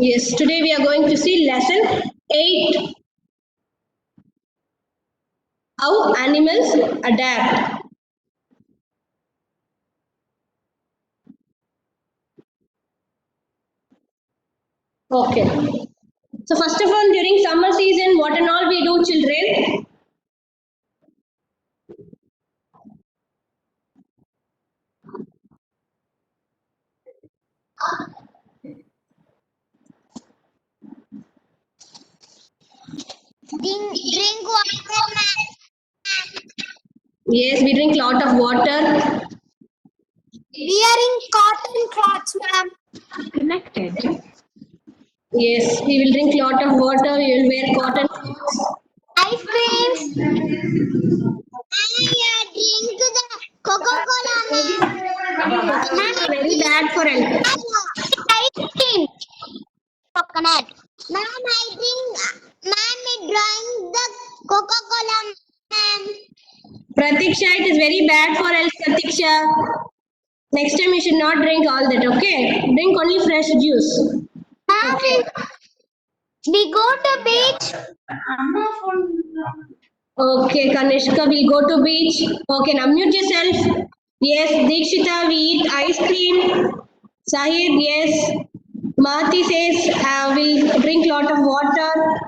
Yes, today we are going to see lesson 8. How animals adapt. Okay. So first of all, during summer season, what and all we do, children? Drink water, ma'am. Yes, we drink lot of water. Wearing cotton cloths, ma'am. Connected. Yes, we will drink lot of water. We will wear cotton clothes. Ice creams. Drink the Coca-Cola, ma'am. It's very bad for health. Ice cream. Coconut. Ma'am, I drank the Coca-Cola, ma'am. Pratiksha, it is very bad for health, Pratiksha. Next time you should not drink all that, okay? Drink only fresh juice. Ma'am, we go to beach. Okay, Kanishka will go to beach. Okay, now mute yourself. Yes, Dikshita, we eat ice cream. Sahid, yes. Mahati says we'll drink lot of water.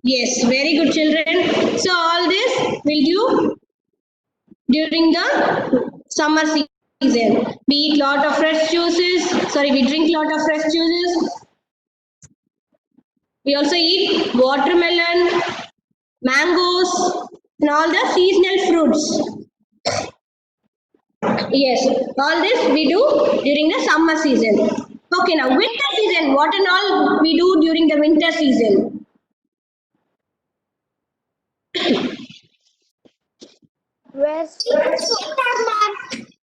Yes, very good children. So all this we'll do during the summer season. We eat lot of fresh juices. Sorry, we drink lot of fresh juices. We also eat watermelon, mangoes, and all the seasonal fruits. Yes, all this we do during the summer season. Okay, now winter season, what and all we do during the winter season? Where's sweater, ma'am?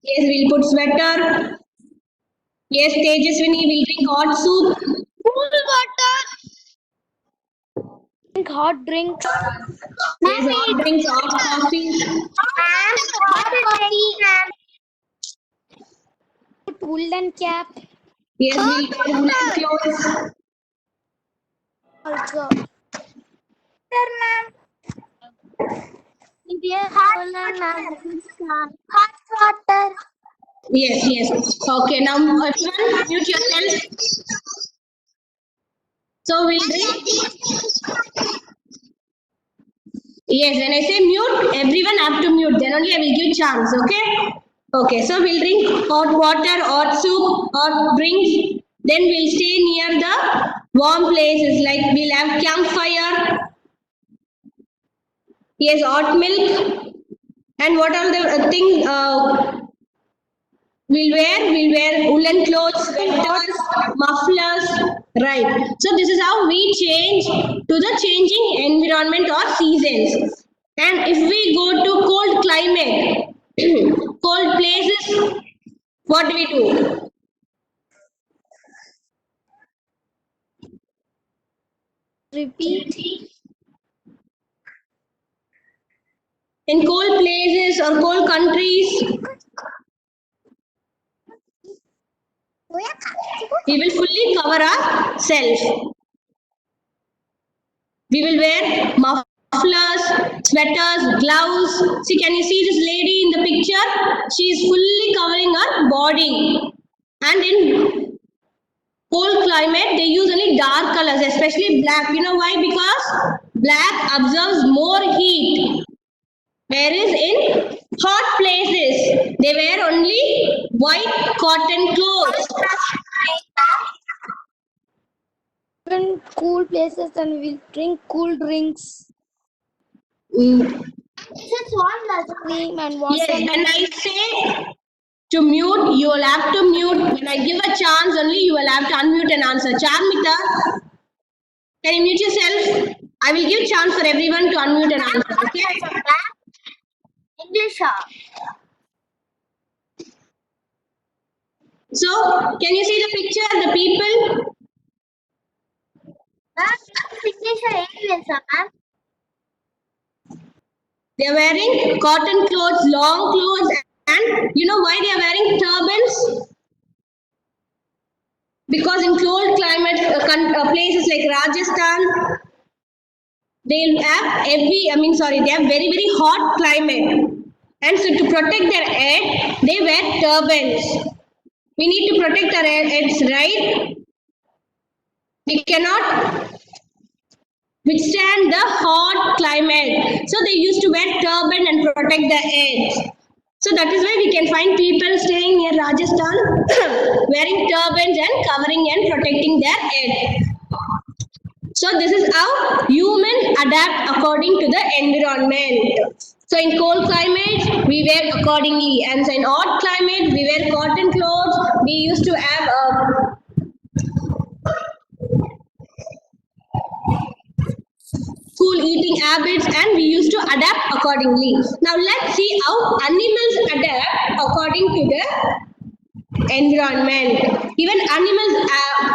Yes, we'll put sweater. Yes, Tejaswini will drink hot soup. Cool water. Drink hot drink. Yes, hot drinks, hot coffee. Hot coffee, ma'am. Put woolen cap. Yes, we'll wear woolen clothes. Also. Sir, ma'am. Hot water. Yes, yes. Okay, now everyone mute yourself. So we'll drink. Yes, when I say mute, everyone have to mute. Then only I will give chance. Okay. Okay. So we'll drink hot water, hot soup, hot drinks. Then we'll stay near the warm places. Like we'll have campfire. Yes, hot milk. And what are the things we'll wear woolen clothes, sweaters, mufflers, right? So this is how we change to the changing environment or seasons. And if we go to cold climate, cold places, what do we do? Repeat. In cold places or cold countries, we will fully cover ourselves. We will wear mufflers, sweaters, gloves. See, can you see this lady in the picture? She is fully covering her body. And in cold climate, they use only dark colors, especially black. You know why? Because black absorbs more heat. Whereas in hot places, they wear only white cotton clothes. In cool places and we'll drink cool drinks. Mm. Cream and Yes, water. when I say to mute, you will have to mute. When I give a chance, only you will have to unmute and answer. Charmita, can you mute yourself? I will give chance for everyone to unmute and answer. Okay? English. So, can you see the picture? The people. Ma'am. They are wearing cotton clothes, long clothes, and you know why they are wearing turbans? because in cold climate places like Rajasthan, they have they have very very hot climate, and so to protect their head, they wear turbans. We need to protect our heads, right? We cannot withstand the hot climate, so they used to wear turban and protect their heads. So that is why we can find people staying near Rajasthan wearing turbans and covering and protecting their head. So this is how humans adapt according to the environment. So in cold climate, we wear accordingly, and so in hot climate, we wear cotton clothes. We used to have cool eating habits, and we used to adapt accordingly. Now let's see how animals adapt according to the environment. Even animals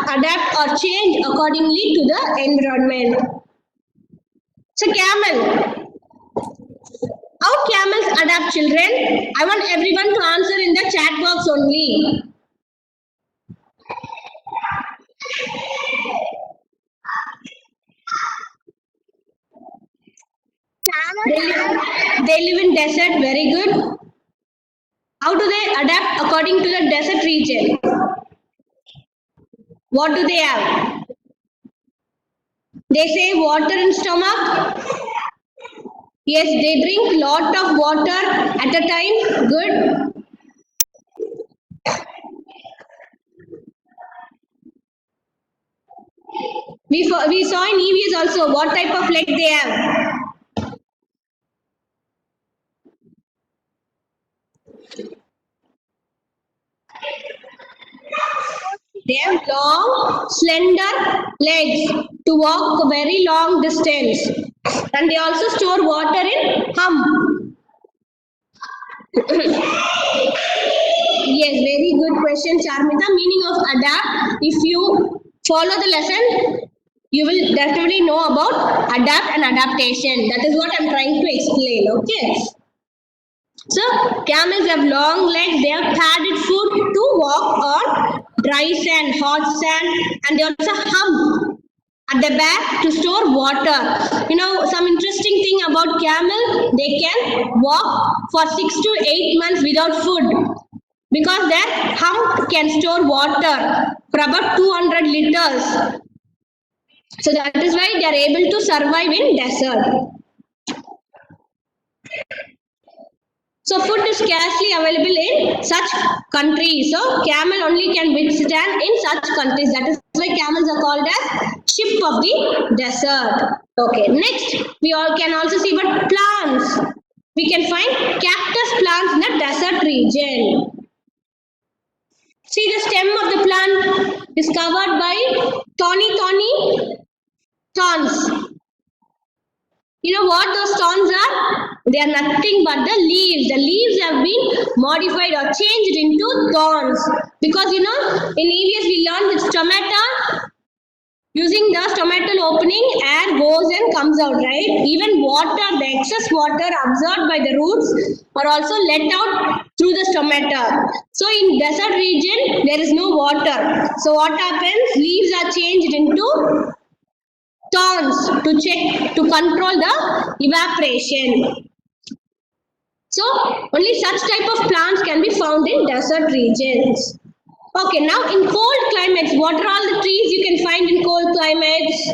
adapt or change accordingly to the environment. So camel. How camels adapt, children? I want everyone to answer in the chat box only. They live in desert, very good. How do they adapt according to the desert region? What do they have? They say water in stomach. Yes, they drink lot of water at a time. Good. We saw in EVS also what type of leg they have. They have long, slender legs to walk a very long distance. And they also store water in hump. Yes, very good question, Charmita. Meaning of adapt. If you follow the lesson, you will definitely know about adapt and adaptation. That is what I'm trying to explain. Okay. So camels have long legs. They have padded foot to walk on dry sand, hot sand, and they also hump at the back to store water. You know, some interesting thing about camel, they can walk for 6 to 8 months without food because their hump can store water for about 200 liters. So that is why they are able to survive in desert. So food is scarcely available in such countries. So camel only can withstand in such countries. That is why camels are called as sheep of the desert. Okay, next we all can also see what plants. We can find cactus plants in the desert region. See, the stem of the plant is covered by thorny thorns. You know what those thorns are? They are nothing but the leaves. The leaves have been modified or changed into thorns. Because you know, in EVS we learned that stomata, using the stomatal opening, air goes and comes out, right? Even water, the excess water absorbed by the roots are also let out through the stomata. So in desert region, there is no water. So what happens? Leaves are changed into thorns to control the evaporation. So only such type of plants can be found in desert regions. Okay, now in cold climates, what are all the trees you can find in cold climates?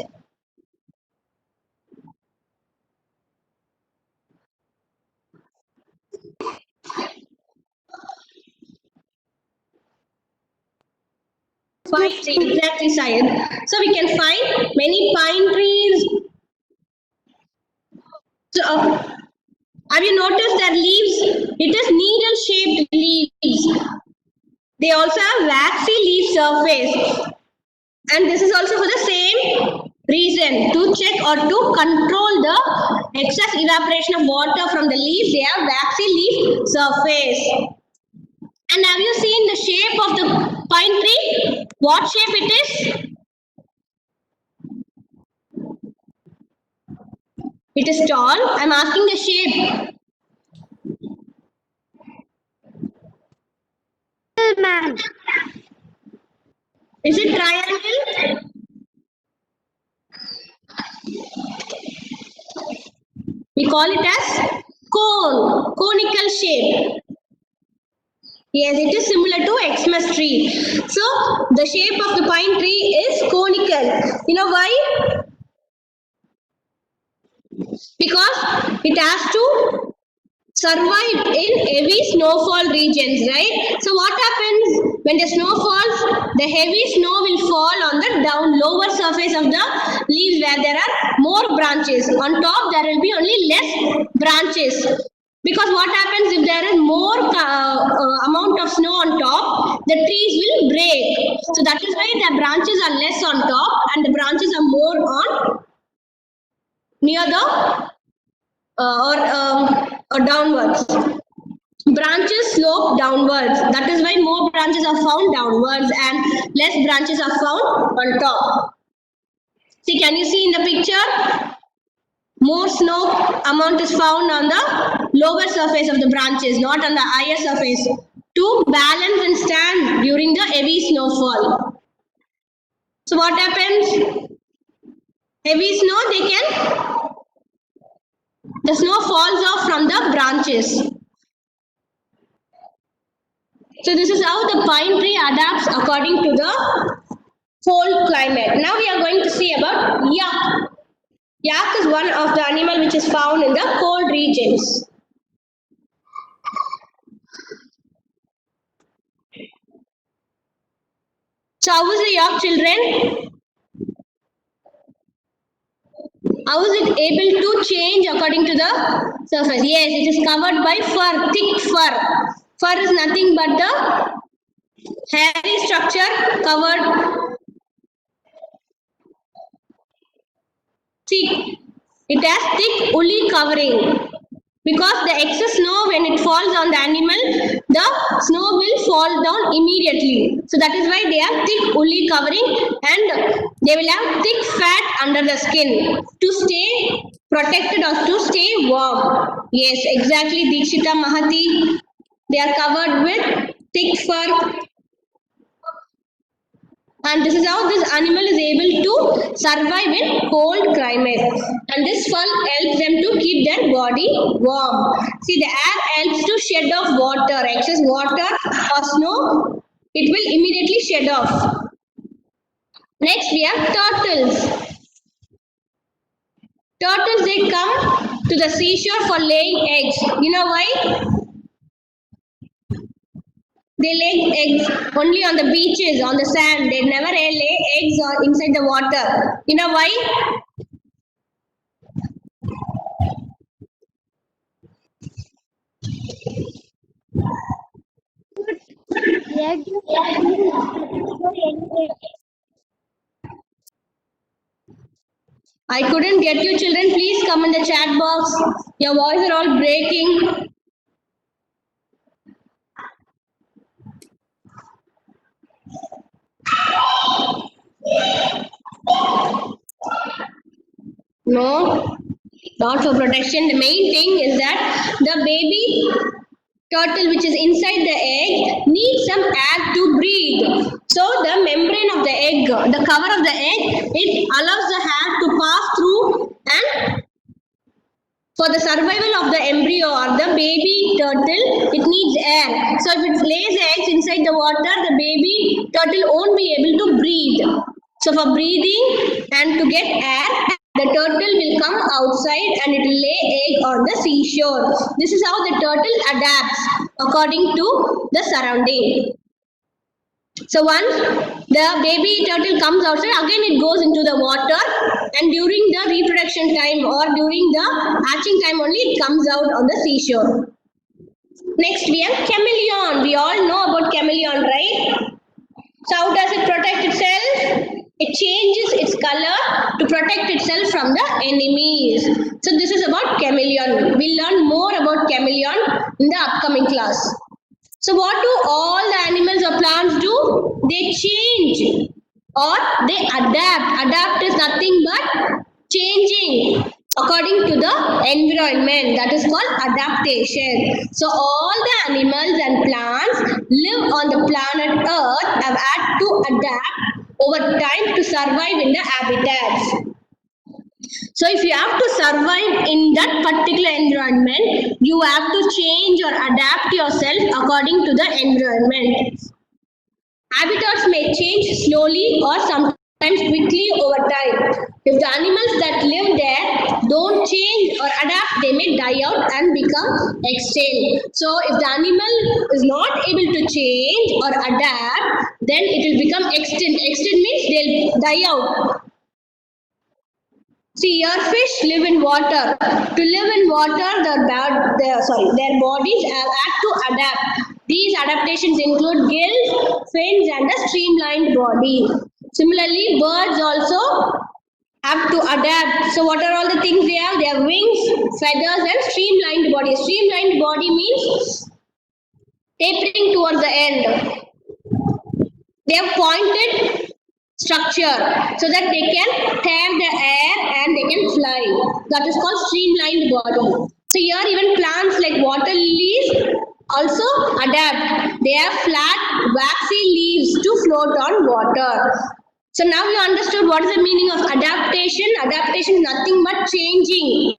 Pine trees, exactly, Syed. So we can find many pine trees. So, have you noticed their leaves? It is needle-shaped leaves. They also have waxy leaf surface. And this is also for the same reason, to check or to control the excess evaporation of water from the leaves. They have waxy leaf surface. And have you seen the shape of the pine tree? What shape it is? It is tall. I'm asking the shape. Man. Is it triangle? We call it as cone, conical shape. Yes, it is similar to Xmas tree. So the shape of the pine tree is conical. You know why? Because it has to survive in heavy snowfall regions, right? So what happens when the snow falls? The heavy snow will fall on the down lower surface of the leaves where there are more branches. On top there will be only less branches. Because what happens if there is more amount of snow on top, the trees will break. So that is why the branches are less on top and the branches are more on near the or downwards. Branches slope downwards. That is why more branches are found downwards and less branches are found on top. See, can you see in the picture? More snow amount is found on the lower surface of the branches, not on the higher surface, to balance and stand during the heavy snowfall. So what happens? Heavy snow, the snow falls off from the branches. So this is how the pine tree adapts according to the cold climate. Now we are going to see about yak. Yak is one of the animal which is found in the cold regions. So how is the yak, children? How is it able to change according to the surface? Yes, it is covered by fur, thick fur. Fur is nothing but the hairy structure covered. See, it has thick woolly covering. Because the excess snow, when it falls on the animal, the snow will fall down immediately. So that is why they have thick woolly covering and they will have thick fat under the skin to stay protected or to stay warm. Yes, exactly, Dikshita, Mahati. They are covered with thick fur. And this is how this animal is able to survive in cold climate. And this fur helps them to keep their body warm. See, the air helps to shed off water, excess water or snow. It will immediately shed off. Next, we have turtles. Turtles, they come to the seashore for laying eggs. You know why? They lay eggs only on the beaches, on the sand. They never lay eggs inside the water. You know why? I couldn't get you, children. Please come in the chat box. Your voices are all breaking. No, not for protection. The main thing is that the baby turtle which is inside the egg needs some air to breathe. So the membrane of the egg, the cover of the egg, it allows the air to pass through and for the survival of the embryo or the baby turtle, it needs air. So if it lays eggs inside the water, the baby turtle won't be able to breathe. So for breathing and to get air, the turtle will come outside and it will lay egg on the seashore. This is how the turtle adapts according to the surrounding. So once the baby turtle comes outside, again it goes into the water and during the reproduction time or during the hatching time only it comes out on the seashore. Next we have chameleon. We all know about chameleon, right? So how does it protect itself? It changes its color to protect itself from the enemies. So this is about chameleon. We'll learn more about chameleon in the upcoming class. So what do all the animals or plants do? They change or they adapt. Adapt is nothing but changing. according to the environment. That is called adaptation. So all the animals and plants live on the planet Earth have had to adapt over time to survive in the habitats. So if you have to survive in that particular environment, you have to change or adapt yourself according to the environment. Habitats may change slowly or sometimes quickly over time. If the animals that live there don't change or adapt, they may die out and become extinct. So if the animal is not able to change or adapt, then it will become extinct. Extinct means they'll die out. See, your fish live in water. To live in water, their bodies have had to adapt. These adaptations include gills, fins, and a streamlined body. Similarly, birds also have to adapt. So, what are all the things they have? They have wings, feathers, and streamlined body. Streamlined body means tapering towards the end. They have pointed structure so that they can tear the air and they can fly. That is called streamlined body. So here even plants like water lilies also adapt. They have flat waxy leaves to float on water. So now you understood what is the meaning of adaptation. Adaptation is nothing but changing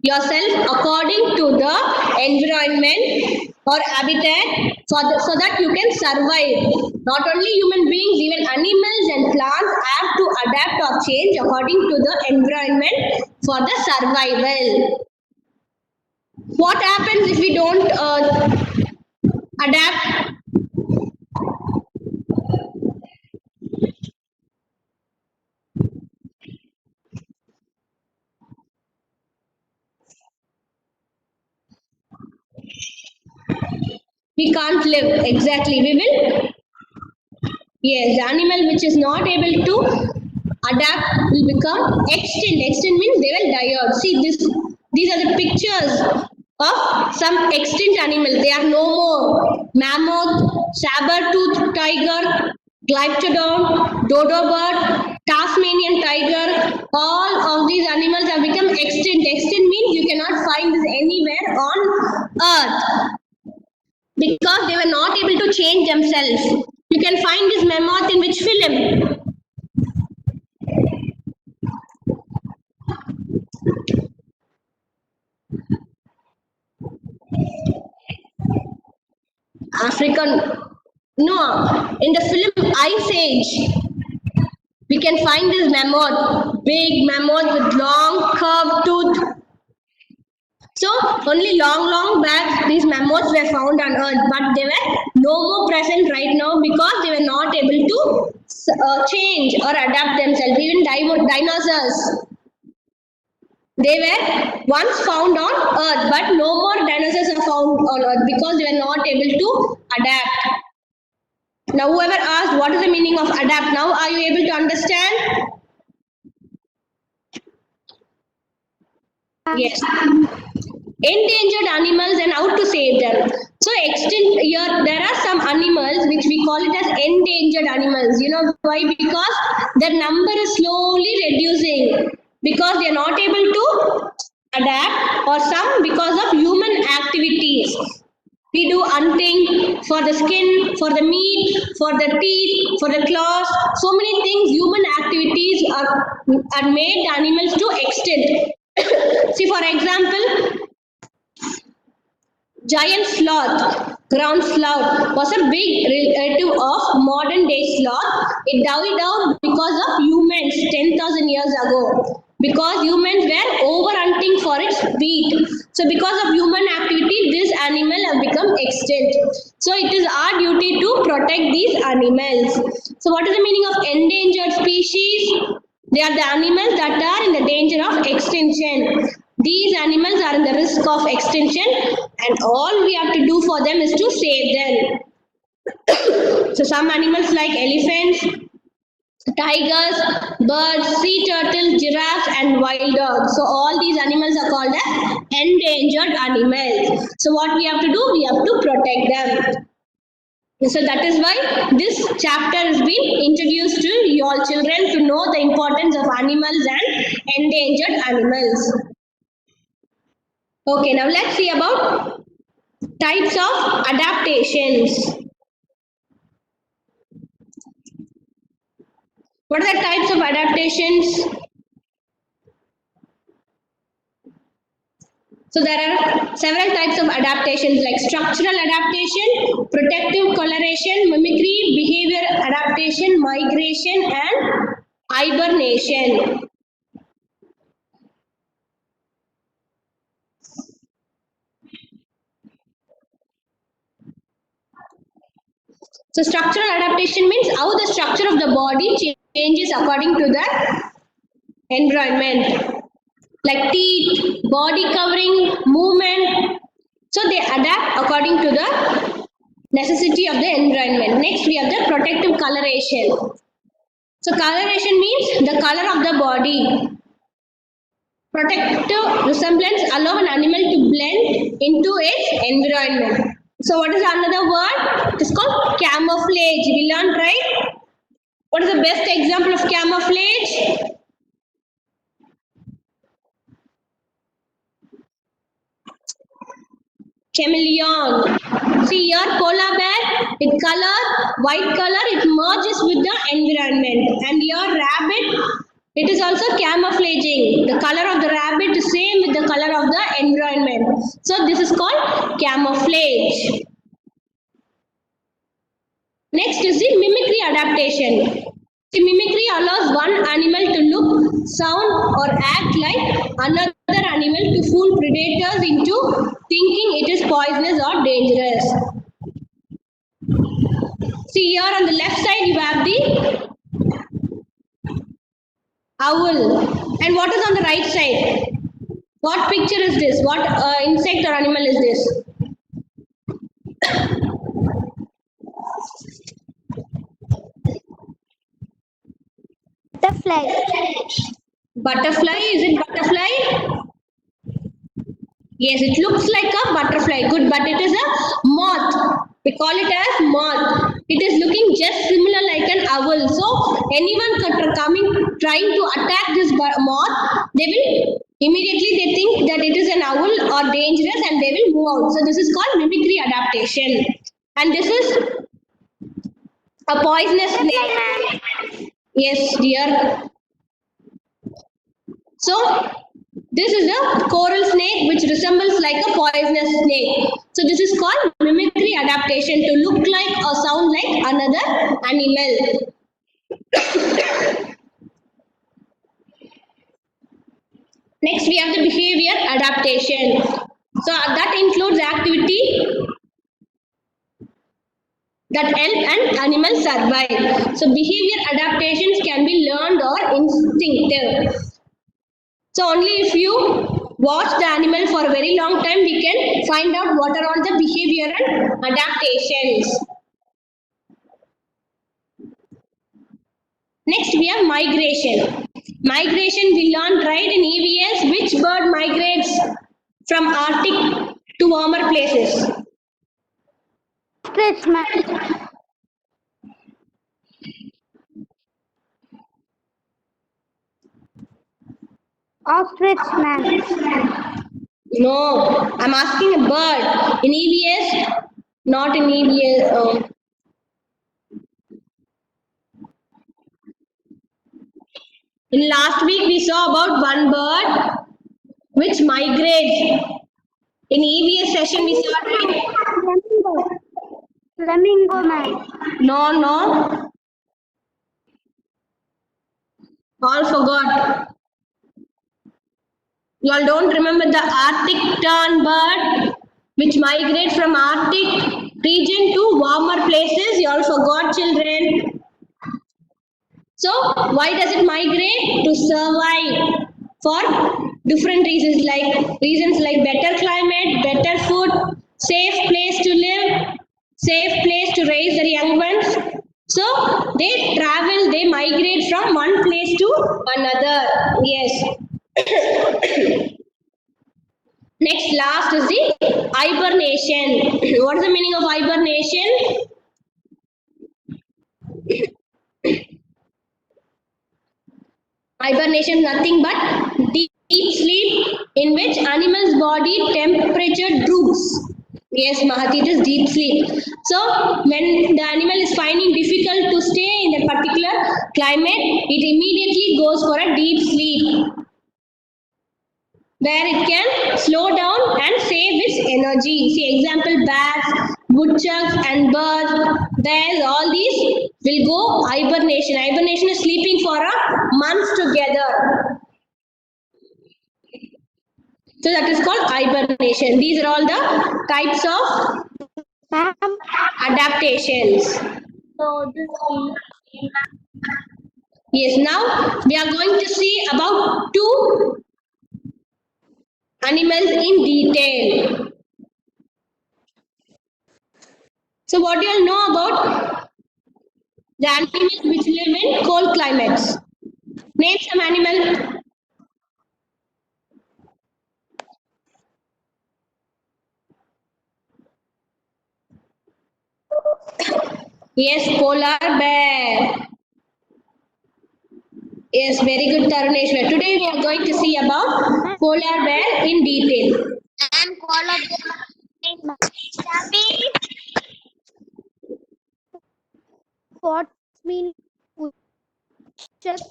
yourself according to the environment or habitat so that you can survive. Not only human beings, even animals and plants have to adapt or change according to the environment for the survival. What happens if we don't adapt? We can't live. Exactly. We will. Yes, the animal which is not able to adapt will become extinct. Extinct means they will die out. See this. These are the pictures of some extinct animals. They are no more. Mammoth, saber-toothed tiger, glyptodon, dodo bird, Tasmanian tiger. All of these animals have become extinct. Extinct means you cannot find this anywhere on Earth, because they were not able to change themselves. You can find this mammoth in which film? African. No, in the film Ice Age, we can find this mammoth, big mammoth with long curved tooth. So only long back these mammoths were found on Earth, but they were no more present right now because they were not able to change or adapt themselves. Even dinosaurs, they were once found on Earth, but no more dinosaurs are found on Earth because they were not able to adapt. Now whoever asked what is the meaning of adapt, now are you able to understand? Yes. Endangered animals and how to save them. So extinct here, there are some animals which we call it as endangered animals. You know why? Because their number is slowly reducing because they are not able to adapt, or some because of human activities. We do hunting for the skin, for the meat, for the teeth, for the claws. So many things, human activities are made animals to extinct. See, for example, giant sloth, ground sloth, was a big relative of modern day sloth. It died out because of humans 10,000 years ago. Because humans were overhunting for its meat. So because of human activity, this animal have become extinct. So it is our duty to protect these animals. So what is the meaning of endangered species? They are the animals that are in the danger of extinction. These animals are in the risk of extinction, and all we have to do for them is to save them. So some animals like elephants, tigers, birds, sea turtles, giraffes, and wild dogs. So all these animals are called as endangered animals. So what we have to do? We have to protect them. So that is why this chapter has been introduced to you all children to know the importance of animals and endangered animals. Okay, now let's see about types of adaptations. What are the types of adaptations? So there are several types of adaptations like structural adaptation, protective coloration, mimicry, behavior adaptation, migration, and hibernation. So structural adaptation means how the structure of the body changes according to the environment. Like teeth, body covering, movement. So they adapt according to the necessity of the environment. Next, we have the protective coloration. So coloration means the color of the body. Protective resemblance allow an animal to blend into its environment. So what is another word? It is called camouflage. We learned, right? What is the best example of camouflage? Chameleon. See here, polar bear, it color, white color, it merges with the environment. And your rabbit, it is also camouflaging. The color of the rabbit is same with the color of the environment. So this is called camouflage. Next is the mimicry adaptation. The mimicry allows one animal to look, sound, or act like another animal to fool predators into thinking it is poisonous or dangerous. See here on the left side you have the owl. And what is on the right side? What picture is this? What insect or animal is this? Butterfly. Butterfly, is it butterfly? Yes, it looks like a butterfly. Good, but it is a moth. We call it as moth. It is looking just similar like an owl. So anyone trying to attack this moth, they will immediately they think that it is an owl or dangerous and they will move out. So this is called mimicry adaptation. And this is a poisonous snake. Yes, dear. So this is a coral snake which resembles like a poisonous snake. So this is called mimicry adaptation, to look like or sound like another animal. Next we have the behavior adaptation. So that includes activity that help an animal survive. So behavior adaptations can be learned or instinctive. So only if you watch the animal for a very long time, we can find out what are all the behavioral adaptations. Next we have migration. Migration we learned right in EVS. Which bird migrates from Arctic to warmer places? Ostrich, man. Ostrich, man. No, I'm asking a bird. In EVS, not in EVS. In last week, we saw about one bird which migrates. In EVS session, we saw. Flamingo. Flamingo, man. No. All forgot. You all don't remember the Arctic tern bird which migrates from Arctic region to warmer places. You all forgot, children. So why does it migrate? To survive for different reasons like better climate, better food, safe place to live, safe place to raise their young ones. So they travel, they migrate from one place to another. Yes. Next, last is the hibernation. What is the meaning of hibernation? Hibernation is nothing but deep sleep in which animal's body temperature droops. Yes, Mahati, it is deep sleep. So, when the animal is finding difficult to stay in that particular climate, it immediately goes for a deep sleep, where it can slow down and save its energy. See, example, bats, woodchucks, and birds, bears, all these will go hibernation. Hibernation is sleeping for a month together. So that is called hibernation. These are all the types of Ma'am, adaptations. so this is Yes, now we are going to see about two animals in detail. So what do you know about the animals which live in cold climates? Name some animal. Yes, polar bear. Yes, very good, Taruneshwar. Today we are going to see about polar bear in detail. and call up the Sabi. What mean? Just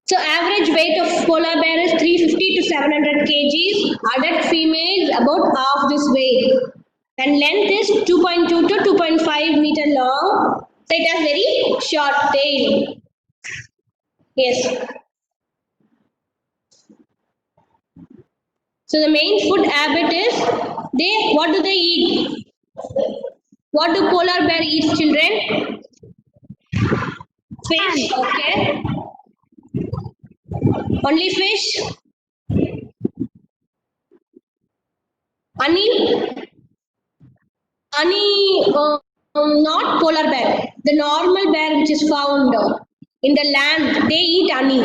So average weight of polar bear is 350 to 700 kgs. Adult female is about half this weight. And length is 2.2 to 2.5 meter long. So it has very short tail. Yes. So the main food habit is what do they eat? What do polar bear eat, children? Fish. Okay. Only fish. Honey. Honey, not polar bear. The normal bear which is found in the land, they eat honey.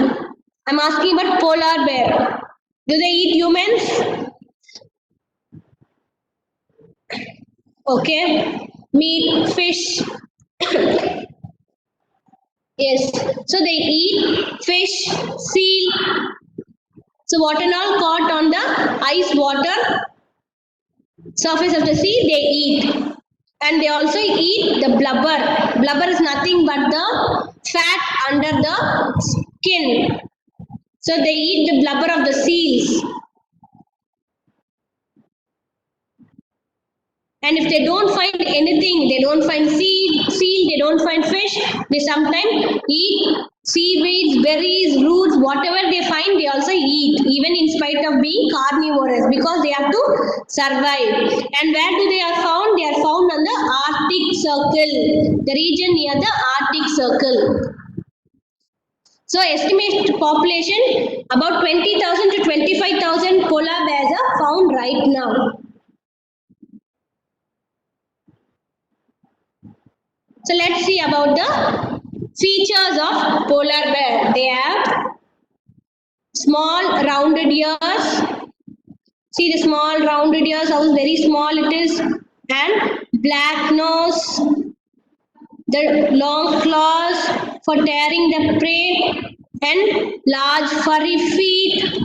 I'm asking about polar bear. Do they eat humans? Okay. Meat, fish. Yes. So they eat fish, seal. So what and all caught on the ice water surface of the sea, they eat. And they also eat the blubber. Blubber is nothing but the fat under the skin. So they eat the blubber of the seals. And if they don't find anything, they don't find seal, they don't find fish, they sometimes eat seaweeds, berries, roots, whatever they find, they also eat, even in spite of being carnivorous, because they have to survive. And where do they are found? They are found on the Arctic Circle, the region near the Arctic Circle. So estimated population about 20,000 to 25,000 polar bears are found right now. So let's see about the features of polar bear. They have small rounded ears. See the small rounded ears, how very small it is. And black nose. The long claws for tearing the prey. And large furry feet.